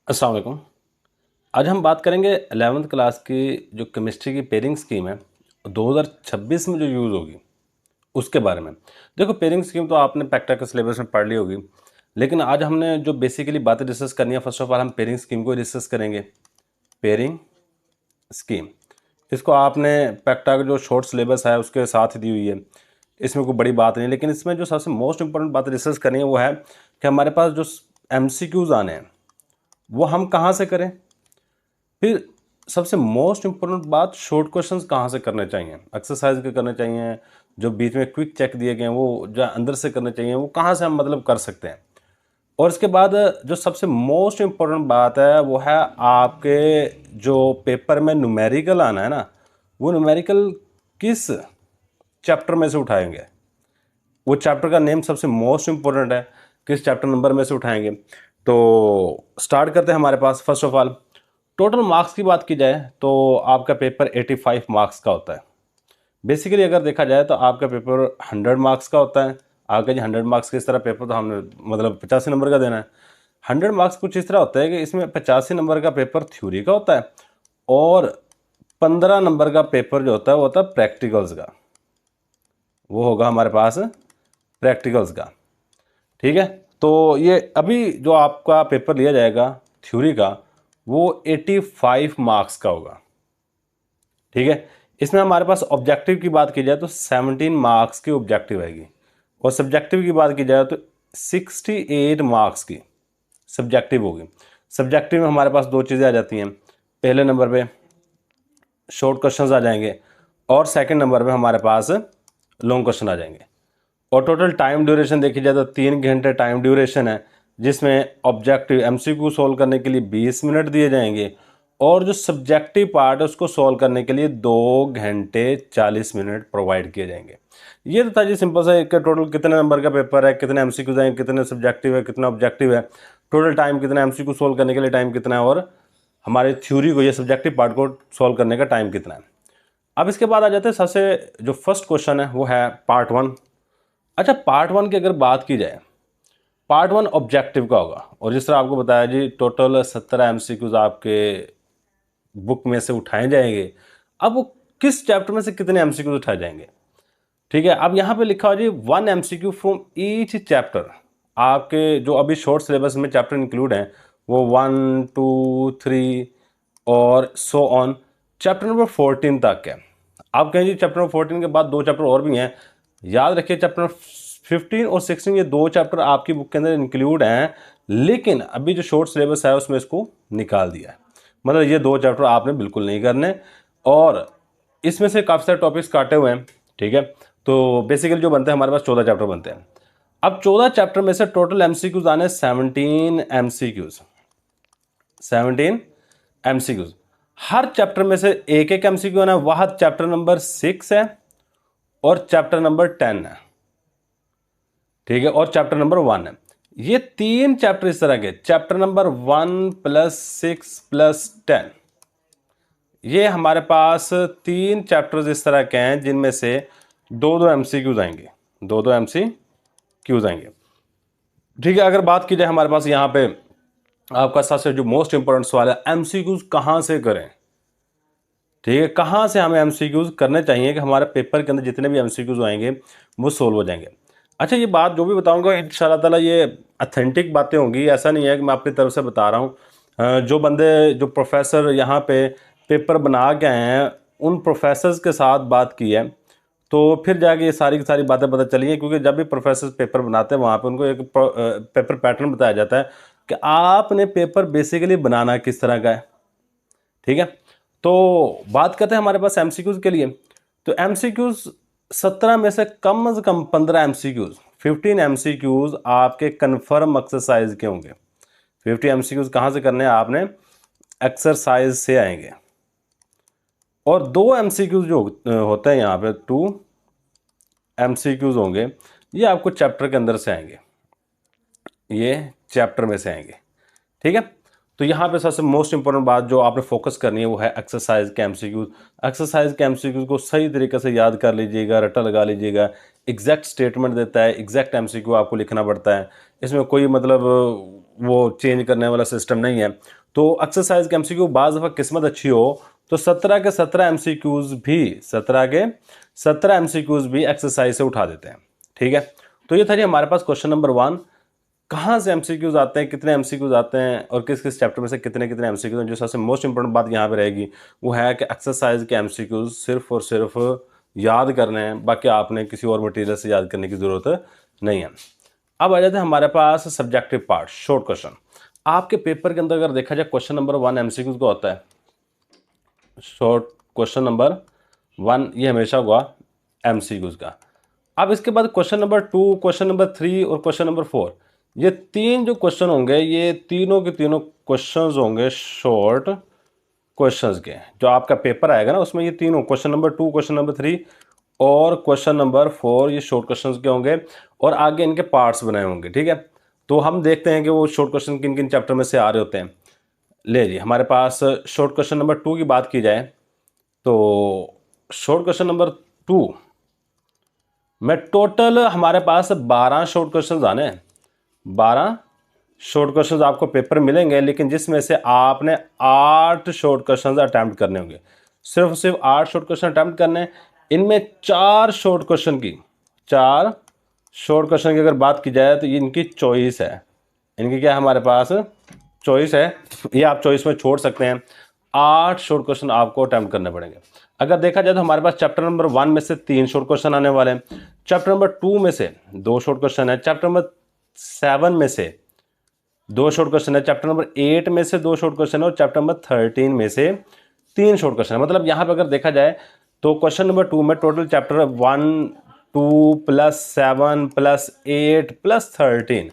अस्सलाम वालेकुम। आज हम बात करेंगे 11th क्लास की जो केमिस्ट्री की पेयरिंग स्कीम है 2026 में जो यूज़ होगी उसके बारे में। देखो, पेयरिंग स्कीम तो आपने पैक्टा के सिलेबस में पढ़ ली होगी, लेकिन आज हमने जो बेसिकली बातें डिस्कस करनी है, फर्स्ट ऑफ ऑल हम पेयरिंग स्कीम को डिस्कस करेंगे। पेयरिंग स्कीम, इसको आपने पैक्टा का जो शॉर्ट सिलेबस है उसके साथ ही दी हुई है, इसमें कोई बड़ी बात नहीं। लेकिन इसमें जो सबसे मोस्ट इंपॉर्टेंट बात डिस्कस करनी है वो है कि हमारे पास जो MCQs आने हैं वो हम कहाँ से करें। फिर सबसे मोस्ट इम्पोर्टेंट बात, शॉर्ट क्वेश्चंस कहाँ से करने चाहिए, एक्सरसाइज के करने चाहिए, जो बीच में क्विक चेक दिए गए हैं वो जो अंदर से करने चाहिए, वो कहाँ से हम मतलब कर सकते हैं। और इसके बाद जो सबसे मोस्ट इम्पोर्टेंट बात है वो है आपके जो पेपर में न्यूमेरिकल आना है ना, वो न्यूमेरिकल किस चैप्टर में से उठाएंगे। वो चैप्टर का नेम सबसे मोस्ट इम्पोर्टेंट है, किस चैप्टर नंबर में से उठाएंगे। तो स्टार्ट करते हैं। हमारे पास first of all total marks की बात की जाए तो आपका पेपर 85 मार्क्स का होता है। बेसिकली अगर देखा जाए तो आपका पेपर 100 मार्क्स का होता है। आपका जी 100 मार्क्स के इस तरह पेपर तो हमने मतलब 85 नंबर का देना है। 100 मार्क्स कुछ इस तरह होता है कि इसमें 85 नंबर का पेपर थ्योरी का होता है और 15 नंबर का पेपर जो होता है वो होता है प्रैक्टिकल्स का। वो होगा हमारे पास प्रैक्टिकल्स का। ठीक है, तो ये अभी जो आपका पेपर लिया जाएगा थ्योरी का वो 85 मार्क्स का होगा। ठीक है, इसमें हमारे पास ऑब्जेक्टिव की बात की जाए तो 17 मार्क्स की ऑब्जेक्टिव आएगी और सब्जेक्टिव की बात की जाए तो 68 मार्क्स की सब्जेक्टिव होगी। सब्जेक्टिव में हमारे पास दो चीज़ें आ जाती हैं। पहले नंबर पे शॉर्ट क्वेश्चंस आ जाएंगे और सेकंड नंबर पे हमारे पास लॉन्ग क्वेश्चन आ जाएंगे। और टोटल टाइम ड्यूरेशन देखी जाए तो 3 घंटे टाइम ड्यूरेशन है, जिसमें ऑब्जेक्टिव MCQ सोल्व करने के लिए 20 मिनट दिए जाएंगे और जो सब्जेक्टिव पार्ट है उसको सोल्व करने के लिए 2 घंटे 40 मिनट प्रोवाइड किए जाएंगे। ये तो था जी सिंपल सा, एक टोटल कितने नंबर का पेपर है, कितने MCQ आएंगे, कितने सब्जेक्टिव है, कितना ऑब्जेक्टिव है, टोटल टाइम कितना, MCQ सोल्व करने के लिए टाइम कितना है और हमारे थ्योरी को, ये सब्जेक्टिव पार्ट को सोल्व करने का टाइम कितना है। अब इसके बाद आ जाते हैं सबसे जो फर्स्ट क्वेश्चन है वो है पार्ट 1। अच्छा, पार्ट 1 की अगर बात की जाए, पार्ट 1 ऑब्जेक्टिव का होगा और जिस तरह आपको बताया जी टोटल 17 MCQs आपके बुक में से उठाए जाएंगे। अब वो किस चैप्टर में से कितने MCQs उठाए जाएंगे। ठीक है, अब यहाँ पे लिखा हो जी 1 MCQ फ्रॉम ईच चैप्टर। आपके जो अभी शॉर्ट सिलेबस में चैप्टर इंक्लूड हैं वो 1 2 3 और सो ऑन चैप्टर नंबर 14 तक है। आप कहें जी चैप्टर नंबर 14 के बाद दो चैप्टर और भी हैं, याद रखिए चैप्टर 15 और 16 ये दो चैप्टर आपकी बुक के अंदर इंक्लूड हैं, लेकिन अभी जो शॉर्ट सिलेबस है उसमें इसको निकाल दिया है। मतलब ये दो चैप्टर आपने बिल्कुल नहीं करने और इसमें से काफ़ी सारे टॉपिक्स काटे हुए हैं। ठीक है, तो बेसिकली जो बनते हैं हमारे पास 14 चैप्टर बनते हैं। अब 14 चैप्टर में से टोटल MCQs आने 17 MCQs। 17 MCQs, हर चैप्टर में से एक एक MCQ आना। वह चैप्टर नंबर 6 है और चैप्टर नंबर 10 है। ठीक है, और चैप्टर नंबर 1 है। ये तीन चैप्टर इस तरह के, चैप्टर नंबर 1 + 6 + 10, ये हमारे पास तीन चैप्टर्स इस तरह के हैं जिनमें से दो दो MCQs आएंगे, दो दो MCQs आएंगे। ठीक है, अगर बात की जाए हमारे पास यहाँ पे आपका सबसे जो मोस्ट इंपॉर्टेंट सवाल है MCQs कहाँ से करें। ठीक है, कहाँ से हमें MCQs करने चाहिए कि हमारे पेपर के अंदर जितने भी MCQs आएंगे वो सोल्व हो जाएंगे। अच्छा, ये बात जो भी बताऊंगा इंशाल्लाह ताला ये अथेंटिक बातें होंगी, ऐसा नहीं है कि मैं अपनी तरफ से बता रहा हूँ। जो बंदे जो प्रोफेसर यहाँ पे पेपर बना के आए हैं उन प्रोफेसर्स के साथ बात की है तो फिर जाके ये सारी की सारी बातें पता चली हैं, क्योंकि जब भी प्रोफेसर पेपर बनाते हैं वहाँ पे उनको एक पेपर पैटर्न बताया जाता है कि आपने पेपर बेसिकली बनाना किस तरह का है। ठीक है, तो बात करते हैं हमारे पास MCQs के लिए। तो MCQs 17 में से कम 15 MCQs, 15 MCQs आपके कन्फर्म एक्सरसाइज के होंगे। 50 MCQs कहाँ से करने हैं आपने, एक्सरसाइज से आएंगे। और दो MCQs जो होते हैं यहाँ पे 2 MCQs होंगे, ये आपको चैप्टर के अंदर से आएंगे, ये चैप्टर में से आएंगे। ठीक है, तो यहाँ पे सबसे मोस्ट इंपॉर्टेंट बात जो आपने फोकस करनी है वो है एक्सरसाइज के MCQs। एक्सरसाइज के MCQs को सही तरीके से याद कर लीजिएगा, रट्टा लगा लीजिएगा। एग्जैक्ट स्टेटमेंट देता है, एग्जैक्ट MCQ आपको लिखना पड़ता है। इसमें कोई मतलब वो चेंज करने वाला सिस्टम नहीं है। तो एक्सरसाइज के एमसीक्यू बाज़ दफ़ा किस्मत अच्छी हो तो 17 के 17 एमसीक्यूज़ भी 17 के 17 एमसीक्यूज़ भी एक्सरसाइज से उठा देते हैं। ठीक है, तो ये था जी हमारे पास क्वेश्चन नंबर 1। कहाँ से एमसीक्यूज़ आते हैं, कितने एमसीक्यूज़ आते हैं और किस किस चैप्टर में से कितने कितने एमसीक्यूज़ हैं। जो सबसे मोस्ट इंपॉर्टेंट बात यहाँ पे रहेगी वो है कि एक्सरसाइज के एमसीक्यूज़ सिर्फ और सिर्फ याद करने हैं, बाकी आपने किसी और मटेरियल से याद करने की ज़रूरत नहीं है। अब आ जाते हैं हमारे पास सब्जेक्टिव पार्ट, शॉर्ट क्वेश्चन। आपके पेपर के अंदर अगर देखा जाए क्वेश्चन नंबर 1 एमसीक्यूज़ का होता है। शॉर्ट क्वेश्चन नंबर 1 ये हमेशा हुआ एमसीक्यूज़ का। अब इसके बाद क्वेश्चन नंबर 2, क्वेश्चन नंबर 3 और क्वेश्चन नंबर 4, ये 3 जो क्वेश्चन होंगे ये तीनों के तीनों क्वेश्चंस होंगे शॉर्ट क्वेश्चंस के। जो आपका पेपर आएगा ना उसमें ये तीनों क्वेश्चन नंबर 2, क्वेश्चन नंबर 3 और क्वेश्चन नंबर 4 ये शॉर्ट क्वेश्चंस के होंगे और आगे इनके पार्ट्स बनाए होंगे। ठीक है, तो हम देखते हैं कि वो शॉर्ट क्वेश्चन किन किन चैप्टर में से आ रहे होते हैं। ले जी, हमारे पास शॉर्ट क्वेश्चन नंबर 2 की बात की जाए तो शॉर्ट क्वेश्चन नंबर 2 में टोटल हमारे पास 12 शॉर्ट क्वेश्चन आने हैं। 12 शॉर्ट क्वेश्चंस आपको पेपर मिलेंगे, लेकिन जिसमें से आपने 8 शॉर्ट क्वेश्चंस अटैम्प्ट करने होंगे। सिर्फ 8 शॉर्ट क्वेश्चन अटैम्प्ट करने हैं। इनमें 4 शॉर्ट क्वेश्चन की अगर बात की जाए तो ये इनकी चॉइस है। इनकी क्या है, हमारे पास चॉइस है, ये आप चॉइस में छोड़ सकते हैं। 8 शॉर्ट क्वेश्चन आपको अटैम्प्ट करने पड़ेंगे। अगर देखा जाए तो हमारे पास चैप्टर नंबर 1 में से 3 शॉर्ट क्वेश्चन आने वाले हैं, चैप्टर नंबर 2 में से 2 शॉर्ट क्वेश्चन है, चैप्टर नंबर 7 में से 2 शॉर्ट क्वेश्चन है, चैप्टर नंबर 8 में से 2 शॉर्ट क्वेश्चन है और चैप्टर नंबर 13 में से 3 शॉर्ट क्वेश्चन है। मतलब यहाँ पे अगर देखा जाए तो क्वेश्चन नंबर 2 में total chapter 1, 2 plus 7 plus 8 plus 13,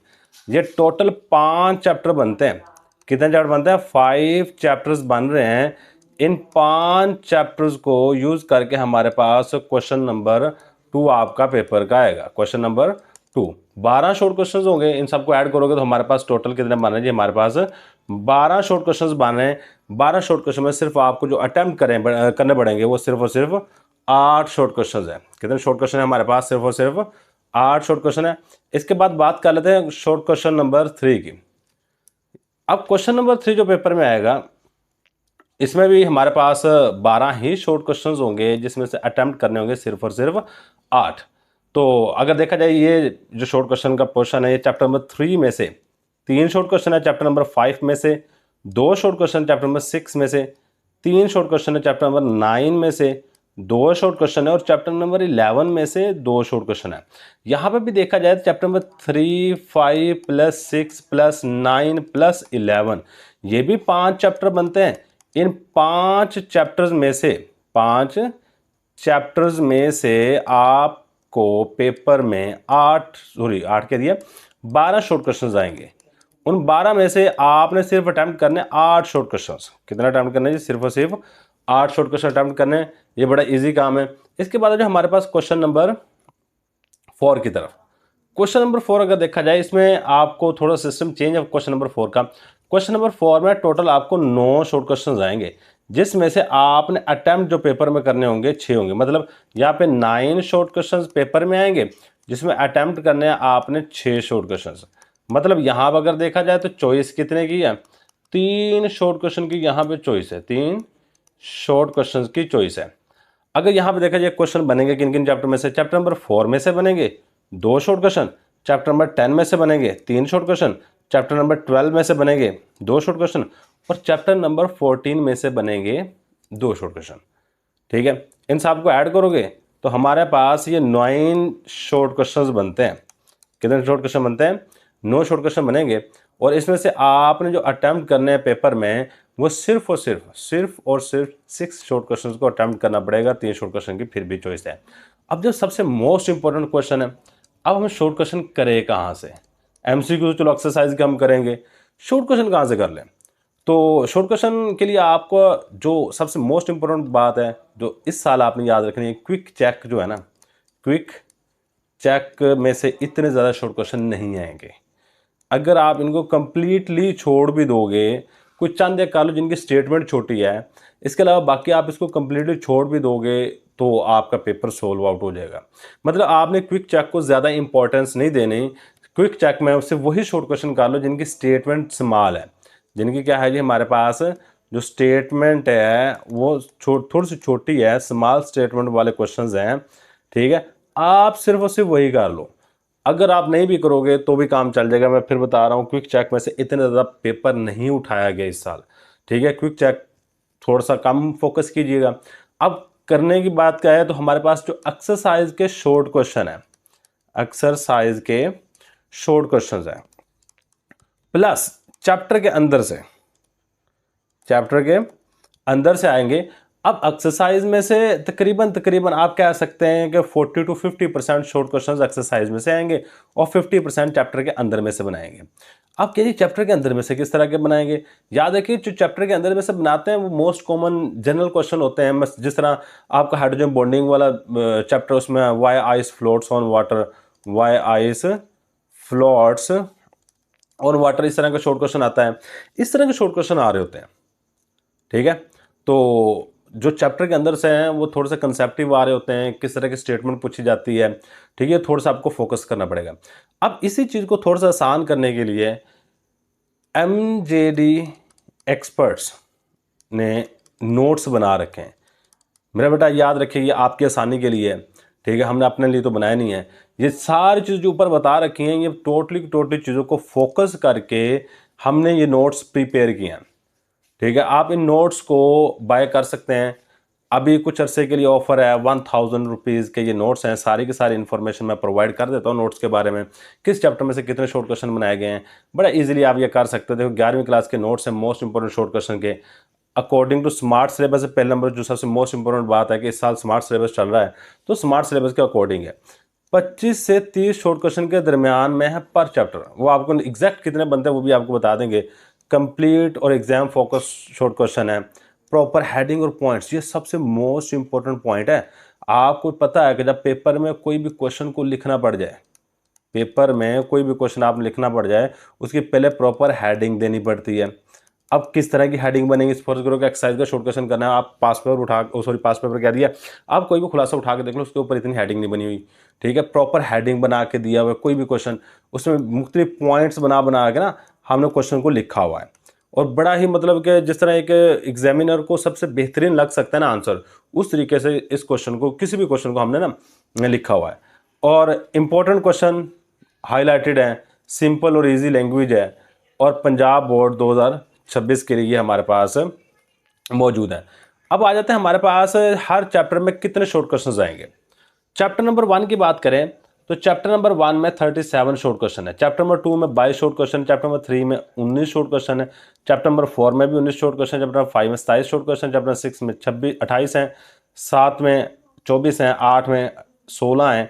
ये टोटल 5 चैप्टर बनते हैं। कितने चैप्टर बनते हैं? 5 चैप्टर्स बन रहे हैं। इन 5 चैप्टर्स को यूज करके हमारे पास क्वेश्चन नंबर 2 आपका पेपर का आएगा। क्वेश्चन नंबर 2 12 शॉर्ट क्वेश्चंस होंगे। इन सबको ऐड करोगे तो हमारे पास टोटल कितने बन रहे हैं जी? हमारे पास 12 शॉर्ट क्वेश्चंस बन रहे हैं। 12 शॉर्ट क्वेश्चन में सिर्फ आपको जो अटेम्प्ट करने पड़ेंगे वो सिर्फ और सिर्फ 8 शॉर्ट क्वेश्चंस है। कितने शॉर्ट क्वेश्चन है हमारे पास? सिर्फ और सिर्फ 8 शॉर्ट क्वेश्चन है। इसके बाद बात कर लेते हैं शॉर्ट क्वेश्चन नंबर 3 की। अब क्वेश्चन नंबर 3 जो पेपर में आएगा इसमें भी हमारे पास 12 ही शॉर्ट क्वेश्चंस होंगे, जिसमें से अटेम्प्ट करने होंगे सिर्फ और सिर्फ 8। तो अगर देखा जाए ये जो शॉर्ट क्वेश्चन का पोर्शन है ये चैप्टर नंबर 3 में से 3 शॉर्ट क्वेश्चन है, चैप्टर नंबर 5 में से 2 शॉर्ट क्वेश्चन, चैप्टर नंबर 6 में से 3 शॉर्ट क्वेश्चन है, चैप्टर नंबर 9 में से 2 शॉर्ट क्वेश्चन है और चैप्टर नंबर 11 में से 2 शॉर्ट क्वेश्चन है। यहाँ पे भी देखा जाए तो chapter number 3, 5 plus 6 plus 9 plus 11 ये भी 5 चैप्टर बनते हैं। इन 5 चैप्टर्स में से आपको पेपर में 8 कह दिया 12 शॉर्ट क्वेश्चंस आएंगे। उन 12 में से आपने सिर्फ अटेम्प्ट करने 8 शॉर्ट क्वेश्चंस। कितना अटेम्प्ट करना है जी? सिर्फ और सिर्फ 8 शॉर्ट क्वेश्चन अटेम्प्ट करने। ये बड़ा इजी काम है। इसके बाद जो हमारे पास क्वेश्चन नंबर 4 की तरफ, क्वेश्चन नंबर 4 अगर देखा जाए इसमें आपको थोड़ा सिस्टम चेंज है क्वेश्चन नंबर 4 का। क्वेश्चन नंबर 4 में टोटल आपको 9 शॉर्ट क्वेश्चंस आएंगे, जिसमें से आपने अटेम्प्ट जो पेपर में करने होंगे 6 होंगे। मतलब यहाँ पे 9 शॉर्ट क्वेश्चंस पेपर में आएंगे, जिसमें अटेम्प्ट करने हैं आपने 6 शॉर्ट क्वेश्चंस। मतलब यहाँ पर अगर देखा जाए तो चॉइस कितने की है? 3 शॉर्ट क्वेश्चन की यहाँ पे चॉइस है। 3 शॉर्ट क्वेश्चन की चॉइस है। अगर यहाँ पे देखा जाए क्वेश्चन बनेंगे किन किन चैप्टर में से? चैप्टर नंबर 4 में से बनेंगे 2 शॉर्ट क्वेश्चन, चैप्टर नंबर 10 में से बनेंगे 3 शॉर्ट क्वेश्चन, चैप्टर नंबर 12 में से बनेंगे 2 शॉर्ट क्वेश्चन और चैप्टर नंबर 14 में से बनेंगे 2 शॉर्ट क्वेश्चन। ठीक है, इन सब को ऐड करोगे तो हमारे पास ये 9 शॉर्ट क्वेश्चन बनते हैं। कितने शॉर्ट क्वेश्चन बनते हैं? 9 शॉर्ट क्वेश्चन बनेंगे और इसमें से आपने जो अटेम्प्ट करने हैं पेपर में वो सिर्फ और सिर्फ 6 शॉर्ट क्वेश्चंस को अटेम्प्ट करना पड़ेगा। 3 शॉर्ट क्वेश्चन की फिर भी चॉइस है। अब जो सबसे मोस्ट इंपॉर्टेंट क्वेश्चन है, अब हम शॉर्ट क्वेश्चन करें कहाँ से? एमसीक्यू चलो एक्सरसाइज के हम करेंगे, शॉर्ट क्वेश्चन कहाँ से कर लें? तो शॉर्ट क्वेश्चन के लिए आपको जो सबसे मोस्ट इंपॉर्टेंट बात है जो इस साल आपने याद रखनी है, क्विक चेक जो है ना, क्विक चेक में से इतने ज़्यादा शॉर्ट क्वेश्चन नहीं आएंगे। अगर आप इनको कंप्लीटली छोड़ भी दोगे, कुछ चंद एक कर लो जिनकी स्टेटमेंट छोटी है, इसके अलावा बाकी आप इसको कंप्लीटली छोड़ भी दोगे तो आपका पेपर सोल्व आउट हो जाएगा। मतलब आपने क्विक चेक को ज़्यादा इंपॉर्टेंस नहीं देनी। क्विक चेक में सिर्फ वही शॉर्ट क्वेश्चन कर लो जिनकी स्टेटमेंट स्मॉल है, जिनकी क्या है जी हमारे पास जो स्टेटमेंट है वो थोड़ी सी छोटी है, स्मॉल स्टेटमेंट वाले क्वेश्चंस हैं, ठीक है। आप सिर्फ और सिर्फ वही कर लो। अगर आप नहीं भी करोगे तो भी काम चल जाएगा। मैं फिर बता रहा हूँ, क्विक चेक में से इतने ज़्यादा पेपर नहीं उठाया गया इस साल, ठीक है। क्विक चेक थोड़ा सा कम फोकस कीजिएगा। अब करने की बात क्या है, तो हमारे पास जो एक्सरसाइज के शॉर्ट क्वेश्चन है, एक्सरसाइज के शॉर्ट क्वेश्चंस है, प्लस चैप्टर के अंदर से, चैप्टर के अंदर से आएंगे। अब एक्सरसाइज में से तकरीबन आप कह सकते हैं कि 40 to 50% शॉर्ट क्वेश्चंस एक्सरसाइज में से आएंगे और 50% चैप्टर के अंदर में से बनाएंगे। अब क्या चैप्टर के अंदर में से किस तरह के बनाएंगे? याद रखिए, जो चैप्टर के अंदर में से बनाते हैं वो मोस्ट कॉमन जनरल क्वेश्चन होते हैं। जिस तरह आपका हाइड्रोजन बॉन्डिंग वाला चैप्टर, उसमें why ice floats on water, why ice floats on water, इस तरह का शॉर्ट क्वेश्चन आता है। इस तरह के शॉर्ट क्वेश्चन आ रहे होते हैं, ठीक है। तो जो चैप्टर के अंदर से हैं वो थोड़े से कंसेप्टिव आ रहे होते हैं, किस तरह की स्टेटमेंट पूछी जाती है, ठीक है। थोड़ा सा आपको फोकस करना पड़ेगा। अब इसी चीज़ को थोड़ा सा आसान करने के लिए MJD एक्सपर्ट्स ने नोट्स बना रखे हैं। मेरा बेटा याद रखिए, ये आपकी आसानी के लिए है, ठीक है। हमने अपने लिए तो बनाया नहीं है। ये सारी चीज़ जो ऊपर बता रखी हैं, ये टोटली चीज़ों को फोकस करके हमने ये नोट्स प्रिपेयर किए हैं, ठीक है। आप इन नोट्स को बाय कर सकते हैं। अभी कुछ अरसे के लिए ऑफर है, 1000 रुपीज़ के ये नोट्स हैं। सारी की सारी इन्फॉर्मेशन मैं प्रोवाइड कर देता हूँ नोट्स के बारे में, किस चैप्टर में से कितने शॉर्ट क्वेश्चन बनाए गए हैं। बड़ा इजीली आप ये कर सकते हो। देखो 11वीं क्लास के नोट्स हैं मोस्ट इंपॉर्टेंट शॉर्ट क्वेश्चन के, अकॉर्डिंग टू स्मार्ट सिलेबस। पहले नंबर जो सबसे मोस्ट इंपॉर्टेंट बात है कि इस साल स्मार्ट सिलेबस चल रहा है, तो स्मार्ट सिलेबस के अकॉर्डिंग है। 25 से 30 शॉर्ट क्वेश्चन के दरमियान में है पर चैप्टर। वो आपको एग्जैक्ट कितने बनते हैं वो भी आपको बता देंगे। कंप्लीट और एग्जाम फोकस शॉर्ट क्वेश्चन है, प्रॉपर हेडिंग और पॉइंट्स, ये सबसे मोस्ट इंपॉर्टेंट पॉइंट है। आपको पता है कि जब पेपर में कोई भी क्वेश्चन को लिखना पड़ जाए, पेपर में कोई भी क्वेश्चन आप लिखना पड़ जाए, उसकी पहले प्रॉपर हेडिंग देनी पड़ती है। अब किस तरह की हेडिंग बनेगी? फर्स्ट करो कि एक्सरसाइज का शॉर्ट क्वेश्चन करना है, आप पास पेपर उठा, पास पेपर कह दिया, आप कोई भी खुलासा उठा के देख लो, उसके ऊपर इतनी हेडिंग नहीं बनी हुई, ठीक है। प्रॉपर हेडिंग बना के दिया हुआ है कोई भी क्वेश्चन, उसमें मुख्तलिफ पॉइंट्स बना के ना हमने क्वेश्चन को लिखा हुआ है। और बड़ा ही मतलब कि जिस तरह एक एग्जामिनर को सबसे बेहतरीन लग सकता है ना आंसर, उस तरीके से इस क्वेश्चन को, किसी भी क्वेश्चन को हमने ना लिखा हुआ है। और इम्पोर्टेंट क्वेश्चन हाईलाइटेड है, सिंपल और इजी लैंग्वेज है, और पंजाब बोर्ड 2026 के लिए हमारे पास मौजूद है। अब आ जाते हैं हमारे पास हर चैप्टर में कितने शॉर्ट क्वेश्चंस आएंगे। चैप्टर नंबर 1 की बात करें तो चैप्टर नंबर 1 में 37 शॉर्ट क्वेश्चन है, चैप्टर नंबर 2 में 22 शॉर्ट क्वेश्चन, चैप्टर नंबर 3 में 19 शॉर्ट क्वेश्चन है, चैप्टर नंबर 4 में भी 19 शॉर्ट क्वेश्चन, चैप्टर नंबर 5 में 27 शॉर्ट क्वेश्चन, चैप्टर 6 में 28 हैं, 7 में 24 हैं, 8 में 16 हैं,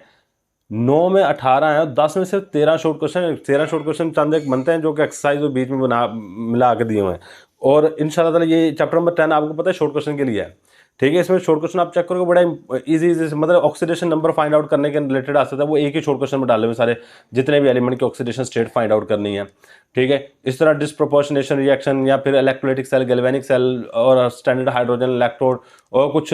9 में 18 है, 10 में सिर्फ 13 शॉर्ट क्वेश्चन। 13 शॉर्ट क्वेश्चन चंद एक बनते हैं जो कि एक्सरसाइज और बीच में बना मिला के दिए हुए हैं। और इंशाल्लाह ताला ये चैप्टर नंबर 10 आपको पता है शॉर्ट क्वेश्चन के लिए है, ठीक है। इसमें शॉर्ट क्वेश्चन आप चेक करोगे बड़ा इजी मतलब ऑक्सीडेशन नंबर फाइंड आउट करने के रिलेटेड आ सकता है, वो एक ही शॉर्ट क्वेश्चन में डाले हुए सारे जितने भी एलिमेंट की ऑक्सीडेशन स्टेट फाइंड आउट करनी है, ठीक है। इस तरह डिस्प्रोपोर्शनेशन रिएक्शन या फिर इलेक्ट्रोलाइटिक सेल, गैल्वेनिक सेल और स्टैंडर्ड हाइड्रोजन इलेक्ट्रोड और कुछ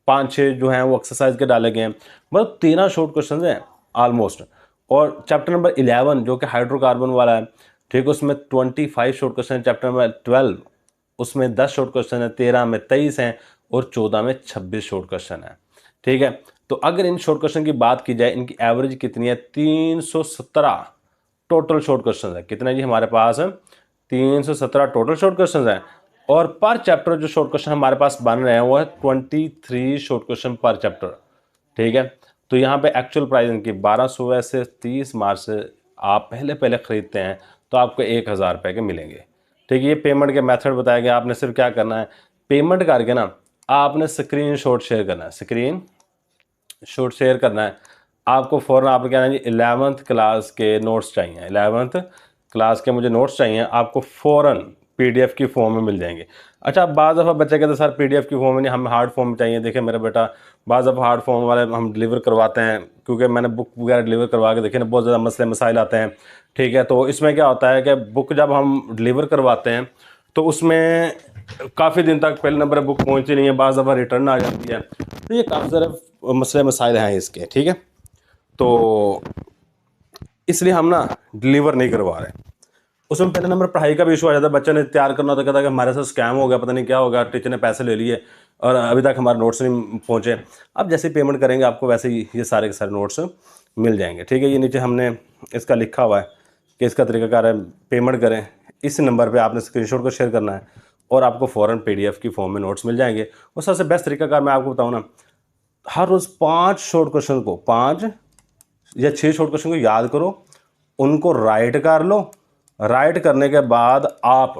5-6 जो हैं वो एक्सरसाइज के डाले गए हैं। मतलब 13 शॉर्ट क्वेश्चन हैं ऑलमोस्ट। और चैप्टर नंबर 11 जो कि हाइड्रोकार्बन वाला है, ठीक है, उसमें 25 शॉर्ट क्वेश्चन है। चैप्टर नंबर 12 उसमें 10 शॉर्ट क्वेश्चन है, 13 में 23 हैं और 14 में 26 शॉर्ट क्वेश्चन है, ठीक है। तो अगर इन शॉर्ट क्वेश्चन की बात की जाए, इनकी एवरेज कितनी है? 317 टोटल शॉर्ट क्वेश्चन है। कितना जी हमारे पास 317 टोटल शॉर्ट क्वेश्चन हैं। और पर चैप्टर जो शॉर्ट क्वेश्चन हमारे पास बन रहे हैं वो है 23 शॉर्ट क्वेश्चन पर चैप्टर, ठीक है। तो यहाँ पे एक्चुअल प्राइस इनकी 1200 से 30 मार्च से आप पहले ख़रीदते हैं तो आपको 1000 रुपये के मिलेंगे, ठीक है। ये पेमेंट के मेथड बताया गया। आपने सिर्फ क्या करना है, पेमेंट करके ना आपने स्क्रीन शॉट शेयर करना है, स्क्रीन शॉट शेयर करना है। आपको फ़ौरन आप क्या है जी 11th क्लास के नोट्स चाहिए, 11th क्लास के मुझे नोट्स चाहिए, आपको फ़ौरन PDF की फॉर्म में मिल जाएंगे। अच्छा, बाज़ दफ़ा बच्चे कहते हैं सर PDF की फॉर्म में नहीं, हमें हार्ड फॉर्म में चाहिए। देखिए मेरा बेटा, बाज़ दफ़ा हार्ड फॉर्म वाले हम डिलीवर करवाते हैं, क्योंकि मैंने बुक वगैरह डिलीवर करवा के देखे ना, बहुत ज़्यादा मसले मसाइल आते हैं, ठीक है। तो इसमें क्या होता है कि बुक जब हम डिलीवर करवाते हैं तो उसमें काफ़ी दिन तक पहले नंबर बुक पहुँचती नहीं है, बाज़ दफ़ा रिटर्न आ जाती है। तो ये काफ़ी सारे मसले मसाइल हैं इसके, ठीक है। तो इसलिए हम ना डिलीवर नहीं करवा रहे। उसमें पहले नंबर पढ़ाई का भी इशू आ जाता है, बच्चे ने तैयार करना होता, कहता है कि हमारे साथ स्कैम हो गया, पता नहीं क्या होगा, टीचर ने पैसे ले लिए और अभी तक हमारे नोट्स नहीं पहुंचे। अब जैसे पेमेंट करेंगे आपको वैसे ही ये सारे के सारे नोट्स मिल जाएंगे। ठीक है, ये नीचे हमने इसका लिखा हुआ है कि इसका तरीकाकार है, पेमेंट करें, इस नंबर पर आपने स्क्रीनशॉट को शेयर करना है और आपको फ़ौरन PDF की फॉर्म में नोट्स मिल जाएंगे। और सबसे बेस्ट तरीकाकार मैं आपको बताऊँ ना, हर रोज़ 5 शॉर्ट क्वेश्चन को, 5 या 6 शॉर्ट क्वेश्चन को याद करो, उनको राइट कर लो। राइट करने के बाद आप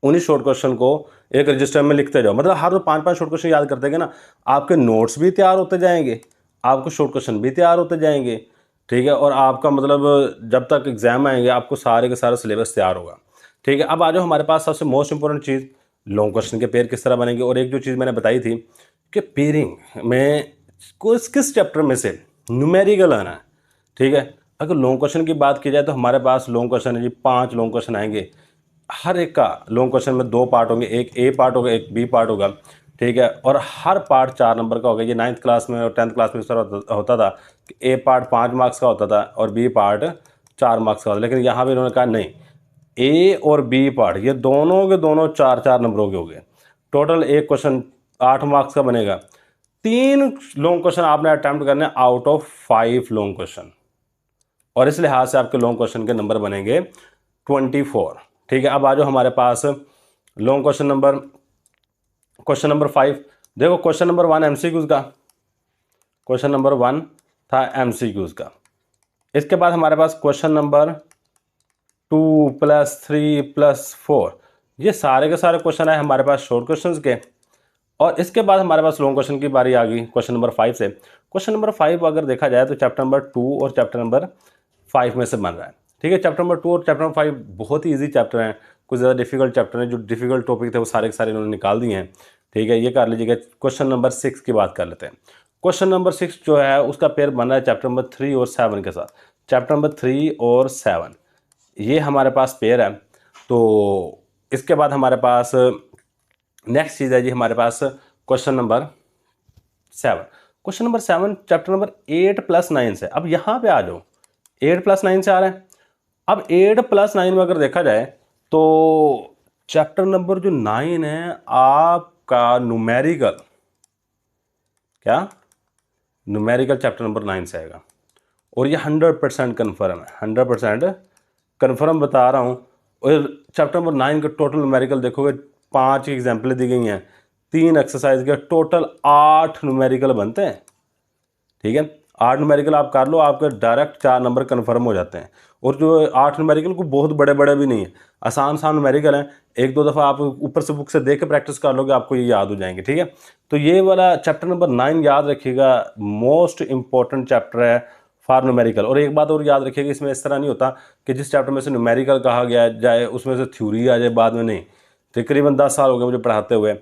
उन्हीं शॉर्ट क्वेश्चन को एक रजिस्टर में लिखते जाओ। मतलब हर 5-5 शॉर्ट क्वेश्चन याद करते गए ना, आपके नोट्स भी तैयार होते जाएंगे, आपको शॉर्ट क्वेश्चन भी तैयार होते जाएंगे। ठीक है, और आपका मतलब जब तक एग्जाम आएंगे आपको सारे के सारा सिलेबस तैयार होगा। ठीक है, अब आ जाओ हमारे पास सबसे मोस्ट इंपॉर्टेंट चीज़, लॉन्ग क्वेश्चन के पेयर किस तरह बनेंगे। और एक जो चीज़ मैंने बताई थी कि पेयरिंग में किस चैप्टर में से न्यूमेरिकल आना है। ठीक है, अगर लॉन्ग क्वेश्चन की बात की जाए तो हमारे पास लॉन्ग क्वेश्चन है जी, 5 लॉन्ग क्वेश्चन आएंगे। हर एक का लॉन्ग क्वेश्चन में 2 पार्ट होंगे, एक A पार्ट होगा, एक B पार्ट होगा। ठीक है, और हर पार्ट 4 नंबर का होगा। ये 9th क्लास में और 10th क्लास में इस तरह होता था कि A पार्ट 5 मार्क्स का होता था और B पार्ट 4 मार्क्स का होता था। लेकिन यहाँ भी इन्होंने कहा नहीं, A और B पार्ट ये दोनों के दोनों 4-4 नंबरों के हो गए। टोटल एक क्वेश्चन 8 मार्क्स का बनेगा। 3 लॉन्ग क्वेश्चन आपने अटैम्प्ट करने आउट ऑफ 5 लॉन्ग क्वेश्चन, और इस लिहाज से आपके लॉन्ग क्वेश्चन के नंबर बनेंगे 24। ठीक है, अब आ जाओ हमारे पास लॉन्ग क्वेश्चन नंबर 5। देखो क्वेश्चन नंबर 1 MCQs का, क्वेश्चन नंबर 1 था MCQs का। इसके बाद हमारे पास क्वेश्चन नंबर 2 + 3 + 4, ये सारे के सारे क्वेश्चन है हमारे पास शॉर्ट क्वेश्चन के। और इसके बाद हमारे पास लॉन्ग क्वेश्चन की बारी आ गई क्वेश्चन नंबर 5 से। क्वेश्चन नंबर 5 अगर देखा जाए तो चैप्टर नंबर 2 और चैप्टर नंबर 5 में से बन रहा है। ठीक है, चैप्टर नंबर 2 और चैप्टर नंबर 5 बहुत ही ईजी चैप्टर हैं, कुछ ज़्यादा डिफिकल्ट चैप्टर हैं। जो डिफिकल्ट टॉपिक थे वो सारे के सारे इन्होंने निकाल दिए हैं। ठीक है, ये कर लीजिएगा। क्वेश्चन नंबर 6 की बात कर लेते हैं। क्वेश्चन नंबर 6 जो है उसका पेयर बन रहा है चैप्टर नंबर 3 और 7 के साथ। चैप्टर नंबर 3 और 7 ये हमारे पास पेयर है। तो इसके बाद हमारे पास नेक्स्ट चीज़ है जी, हमारे पास question number 7। Question number 7 chapter number 8 + 9 से। अब यहाँ पे आ जाओ, 8 + 9 से आ रहा है। अब 8 + 9 में अगर देखा जाए तो चैप्टर नंबर जो 9 है आपका न्यूमेरिकल, क्या न्यूमेरिकल चैप्टर नंबर 9 से आएगा। और ये 100% कन्फर्म है, 100% कन्फर्म बता रहा हूँ। और चैप्टर नंबर 9 का टोटल न्यूमेरिकल देखोगे, 5 एग्जाम्पलें दी गई हैं, 3 एक्सरसाइज के, टोटल 8 न्यूमेरिकल बनते हैं। ठीक है, 8 न्यूमेरिकल आप कर लो, आपके डायरेक्ट 4 नंबर कन्फर्म हो जाते हैं। और जो 8 न्यूमेरिकल को बहुत बड़े बड़े भी नहीं है, आसान न्यूमेरिकल हैं। 1-2 दफ़ा आप ऊपर से बुक से देख के प्रैक्टिस कर लोगे, आपको ये याद हो जाएंगे। ठीक है, तो ये वाला चैप्टर नंबर 9 याद रखिएगा, मोस्ट इंपॉर्टेंट चैप्टर है फॉर न्यूमेरिकल। और एक बात और याद रखिएगा, इसमें इस तरह नहीं होता कि जिस चैप्टर में से न्यूमेरिकल कहा गया जाए उसमें से थ्योरी आ जाए बाद में। नहीं, तकरीबन 10 साल हो गए मुझे पढ़ाते हुए,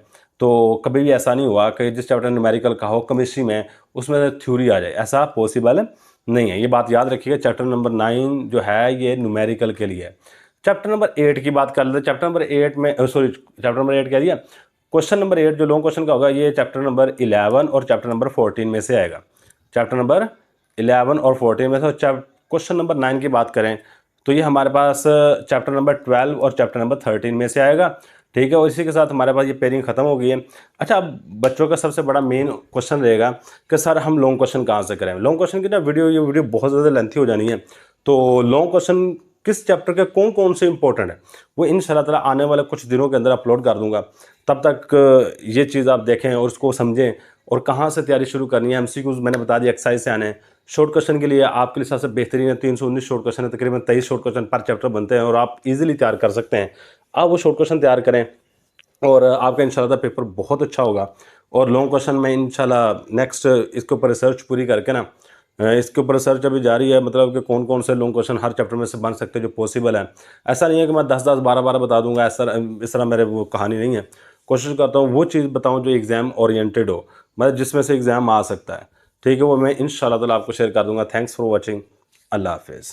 तो कभी भी ऐसा नहीं हुआ कि जिस चैप्टर न्यूमेरिकल का हो केमिस्ट्री में उसमें थ्योरी आ जाए, ऐसा पॉसिबल नहीं है। ये बात याद रखिएगा, चैप्टर नंबर 9 जो है ये न्यूमेरिकल के लिए है। चैप्टर नंबर 8 की बात कर लेते हैं। चैप्टर नंबर 8 में चैप्टर नंबर 8 कह दिया। क्वेश्चन नंबर 8 जो लॉन्ग क्वेश्चन का होगा ये चैप्टर नंबर 11 और चैप्टर नंबर 14 में से आएगा। चैप्टर नंबर 11 और 14 में से। क्वेश्चन नंबर 9 की बात करें तो ये हमारे पास चैप्टर नंबर 12 और चैप्टर नंबर 13 में से आएगा। ठीक है, और इसी के साथ हमारे पास ये पेयरिंग खत्म हो गई है। अच्छा, अब बच्चों का सबसे बड़ा मेन क्वेश्चन रहेगा कि सर हम लॉन्ग क्वेश्चन कहाँ से करें। लॉन्ग क्वेश्चन की ना ये वीडियो बहुत ज़्यादा लेंथी हो जानी है। तो लॉन्ग क्वेश्चन किस चैप्टर के कौन कौन से इंपॉर्टेंट है वो इंशाल्लाह ताला आने वाले कुछ दिनों के अंदर अपलोड कर दूंगा। तब तक ये चीज़ आप देखें और उसको समझें और कहाँ से तैयारी शुरू करनी है। MCQs मैंने बता दिया, एक्सरसाइज से आने हैं। शॉर्ट क्वेश्चन के लिए आपके लिए सबसे बेहतरीन है 319 शॉर्ट क्वेश्चन है, तकरीबन 23 शॉर्ट क्वेश्चन पर चैप्टर बनते हैं और आप इजीली तैयार कर सकते हैं। आप वो शॉर्ट क्वेश्चन तैयार करें और आपका इंशाल्लाह पेपर बहुत अच्छा होगा। और लॉन्ग क्वेश्चन में इंशाल्लाह नेक्स्ट इसके ऊपर रिसर्च पूरी करके ना, इसके ऊपर रिसर्च अभी जारी है, मतलब कि कौन कौन से लॉन्ग क्वेश्चन हर चैप्टर में से बन सकते हैं जो पॉसिबल है। ऐसा नहीं है कि मैं 10-10 12-12 बता दूंगा, इस तरह मेरे वो कहानी नहीं है। कोशिश करता हूँ वो चीज़ बताऊँ जो एग्ज़ाम ओरिएंटेड हो, मतलब जिसमें से एग्ज़ाम आ सकता है। ठीक है, वो मैं इंशाल्लाह ताला आपको शेयर कर दूंगा। Thanks for watching. अल्लाह हाफिज़।